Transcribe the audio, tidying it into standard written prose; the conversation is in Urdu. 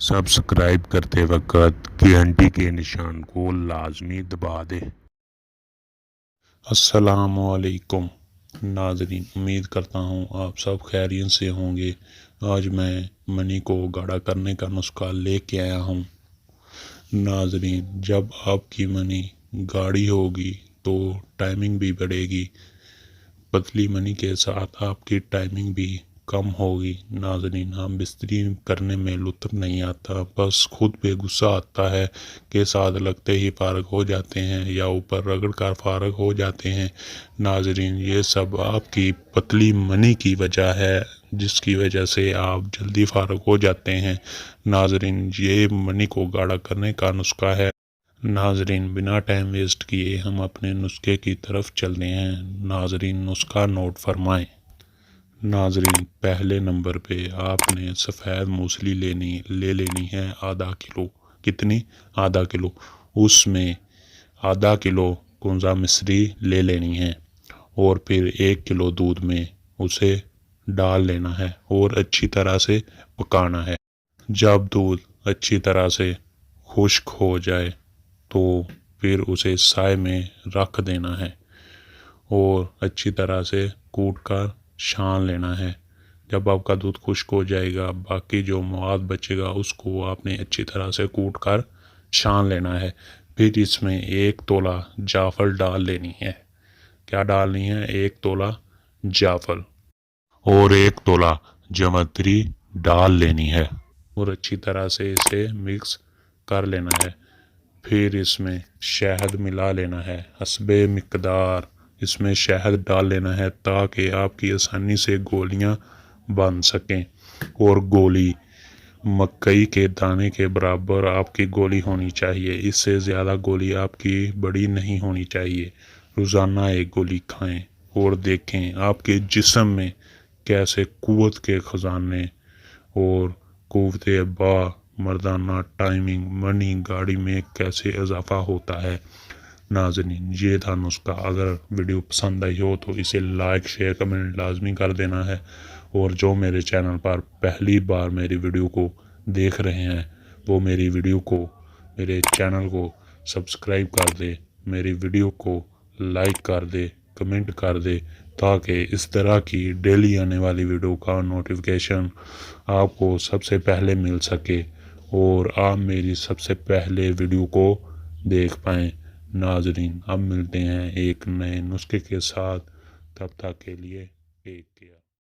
سبسکرائب کرتے وقت گھنٹی کے نشان کو لازمی دبا دے۔ السلام علیکم ناظرین، امید کرتا ہوں آپ سب خیریت سے ہوں گے۔ آج میں منی کو گاڑا کرنے کا نسخہ لے کے آیا ہوں۔ ناظرین، جب آپ کی منی گاڑی ہوگی تو ٹائمنگ بھی بڑھے گی، پتلی منی کے ساتھ آپ کی ٹائمنگ بھی کم ہوگی۔ ناظرین، ہم بستری کرنے میں لطف نہیں آتا، بس خود پہ غصہ آتا ہے کہ ساتھ لگتے ہی فارغ ہو جاتے ہیں یا اوپر رگڑ کر فارغ ہو جاتے ہیں۔ ناظرین، یہ سب آپ کی پتلی منی کی وجہ ہے، جس کی وجہ سے آپ جلدی فارغ ہو جاتے ہیں۔ ناظرین، یہ منی کو گاڑا کرنے کا نسخہ ہے۔ ناظرین، بنا ٹائم ویسٹ کیے ہم اپنے نسخے کی طرف چلتے ہیں۔ ناظرین، نسخہ نوٹ فرمائیں۔ ناظرین، پہلے نمبر پہ آپ نے سفید موسلی لے لینی ہے آدھا کلو۔ کتنی؟ آدھا کلو۔ اس میں آدھا کلو کنزا مصری لے لینی ہے اور پھر 1 کلو دودھ میں اسے ڈال لینا ہے اور اچھی طرح سے پکانا ہے۔ جب دودھ اچھی طرح سے خشک ہو جائے تو پھر اسے سائے میں رکھ دینا ہے اور اچھی طرح سے کوٹ کر چھان لینا ہے۔ جب آپ کا دودھ خشک ہو جائے گا، باقی جو مواد بچے گا اس کو آپ نے اچھی طرح سے کوٹ کر چھان لینا ہے۔ پھر اس میں 1 تولہ جعفر ڈال لینی ہے۔ کیا ڈالنی ہے؟ 1 تولہ جعفر اور 1 تولہ جوتری ڈال لینی ہے اور اچھی طرح سے اسے مکس کر لینا ہے۔ پھر اس میں شہد ملا لینا ہے حسب مقدار۔ اس میں شہد ڈال لینا ہے تاکہ آپ کی آسانی سے گولیاں بن سکیں، اور گولی مکئی کے دانے کے برابر آپ کی گولی ہونی چاہیے۔ اس سے زیادہ گولی آپ کی بڑی نہیں ہونی چاہیے۔ روزانہ 1 گولی کھائیں اور دیکھیں آپ کے جسم میں کیسے قوت کے خزانے اور قوت با مردانہ ٹائمنگ منی گاڑی میں کیسے اضافہ ہوتا ہے۔ ناظرین، یہ تھا نسخہ۔ اگر ویڈیو پسند آئی ہو تو اسے لائک، شیئر، کمنٹ لازمی کر دینا ہے، اور جو میرے چینل پر پہلی بار میری ویڈیو کو دیکھ رہے ہیں وہ میرے چینل کو سبسکرائب کر دے، میری ویڈیو کو لائک کر دے، کمنٹ کر دے، تاکہ اس طرح کی ڈیلی آنے والی ویڈیو کا نوٹیفیکیشن آپ کو سب سے پہلے مل سکے اور آپ میری سب سے پہلے ویڈیو کو دیکھ پائیں۔ ناظرین، اب ملتے ہیں ایک نئے نسخے کے ساتھ، تب تک کے لیے ٹیک کیئر۔